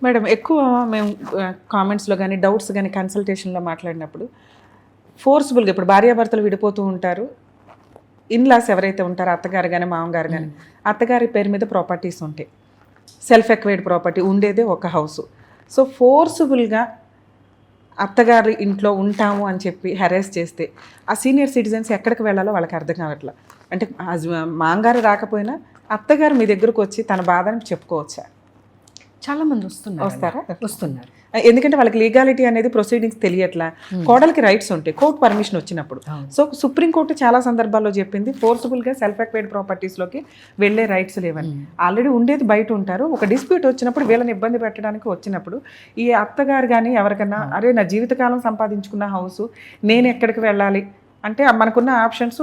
Madam ఎక్కువ మేము కామెంట్స్లో కానీ డౌట్స్ కానీ కన్సల్టేషన్లో మాట్లాడినప్పుడు ఫోర్స్ఫుల్గా ఇప్పుడు భార్యాభర్తలు విడిపోతూ ఉంటారు, ఇన్లాస్ ఎవరైతే ఉంటారో అత్తగారు కానీ మామగారు కానీ అత్తగారి పేరు మీద ప్రాపర్టీస్ ఉంటాయి, సెల్ఫ్ ఎక్వైర్డ్ ప్రాపర్టీ ఉండేదే ఒక హౌస్. సో ఫోర్స్ఫుల్గా అత్తగారి ఇంట్లో ఉంటాము అని చెప్పి హెరాస్ చేస్తే ఆ సీనియర్ సిటిజన్స్ ఎక్కడికి వెళ్ళాలో వాళ్ళకి అర్థం కావట్లా. అంటే మామగారు రాకపోయినా అత్తగారు మీ దగ్గరకు వచ్చి తన బాధని చెప్పుకోవచ్చా? చాలా మంది వస్తున్నారు. ఎందుకంటే వాళ్ళకి లీగాలిటీ అనేది ప్రొసీడింగ్స్ తెలియట్లా, కోడలికి రైట్స్ ఉంటాయి కోర్టు పర్మిషన్ వచ్చినప్పుడు. సో సుప్రీంకోర్టు చాలా సందర్భాల్లో చెప్పింది ఫోర్స్ఫుల్గా సెల్ఫ్ ఎక్వైర్డ్ ప్రాపర్టీస్లోకి వెళ్ళే రైట్స్ లేవని. ఆల్రెడీ ఉండేది బయట ఉంటారు, ఒక డిస్ప్యూట్ వచ్చినప్పుడు వీళ్ళని ఇబ్బంది పెట్టడానికి వచ్చినప్పుడు ఈ అత్తగారు కానీ ఎవరికన్నా అరే నా జీవితకాలం సంపాదించుకున్న హౌస్ నేను ఎక్కడికి వెళ్ళాలి అంటే మనకున్న ఆప్షన్స్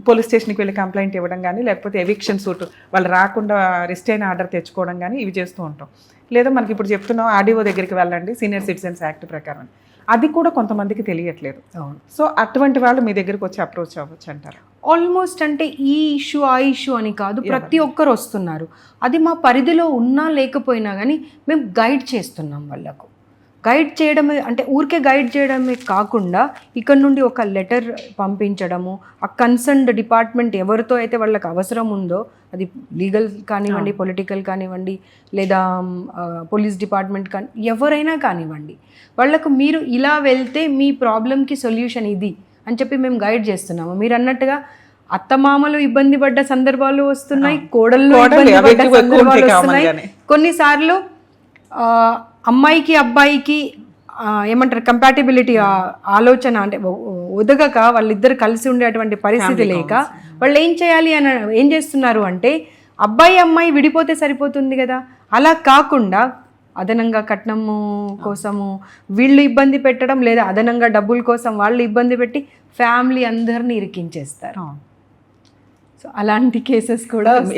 పోలీస్ స్టేషన్కి వెళ్ళి కంప్లైంట్ ఇవ్వడం కానీ, లేకపోతే ఎవిక్షన్ సూట్ వాళ్ళు రాకుండా రిస్టైన్ ఆర్డర్ తెచ్చుకోవడం కానీ ఇవి చేస్తూ ఉంటాం. లేదా మనకి ఇప్పుడు చెప్తున్నాం ఆర్డీఓ దగ్గరికి వెళ్ళండి సీనియర్ సిటిజన్స్ యాక్ట్ ప్రకారం, అది కూడా కొంతమందికి తెలియట్లేదు. సో అటువంటి వాళ్ళు మీ దగ్గరికి వచ్చి అప్రోచ్ అవ్వచ్చు అంటారు? ఆల్మోస్ట్ అంటే ఈ ఇష్యూ ఆ ఇష్యూ అని కాదు, ప్రతి ఒక్కరు వస్తున్నారు. అది మా పరిధిలో ఉన్నా లేకపోయినా కానీ మేము గైడ్ చేస్తున్నాం వాళ్ళకు. గైడ్ చేయడమే అంటే ఊరికే గైడ్ చేయడమే కాకుండా ఇక్కడ నుండి ఒక లెటర్ పంపించడము, ఆ కన్సర్న్డ్ డిపార్ట్మెంట్ ఎవరితో అయితే వాళ్ళకి అవసరం ఉందో, అది లీగల్ కానివ్వండి, పొలిటికల్ కానివ్వండి, లేదా పోలీస్ డిపార్ట్మెంట్ కానీ ఎవరైనా కానివ్వండి, వాళ్ళకు మీరు ఇలా వెళ్తే మీ ప్రాబ్లంకి సొల్యూషన్ ఇది అని చెప్పి మేము గైడ్ చేస్తున్నాము. మీరు అన్నట్టుగా అత్తమామలు ఇబ్బంది పడ్డ సందర్భాలు వస్తున్నాయి, కోడళ్ళు ఇబ్బంది పడ్డ సందర్భాలు వస్తున్నాయి. కొన్నిసార్లు అమ్మాయికి అబ్బాయికి ఏమంటారు కంపాటిబిలిటీ ఆలోచన అంటే ఒదగక వాళ్ళిద్దరు కలిసి ఉండేటువంటి పరిస్థితి లేక వాళ్ళు ఏం చేస్తున్నారు అంటే అబ్బాయి అమ్మాయి విడిపోతే సరిపోతుంది కదా, అలా కాకుండా అదనంగా కట్నము కోసము వీళ్ళు ఇబ్బంది పెట్టడం, లేదా అదనంగా డబ్బుల కోసం వాళ్ళు ఇబ్బంది పెట్టి ఫ్యామిలీ అందరినీ ఇరికించేస్తారు. సో అలాంటి కేసెస్ కూడా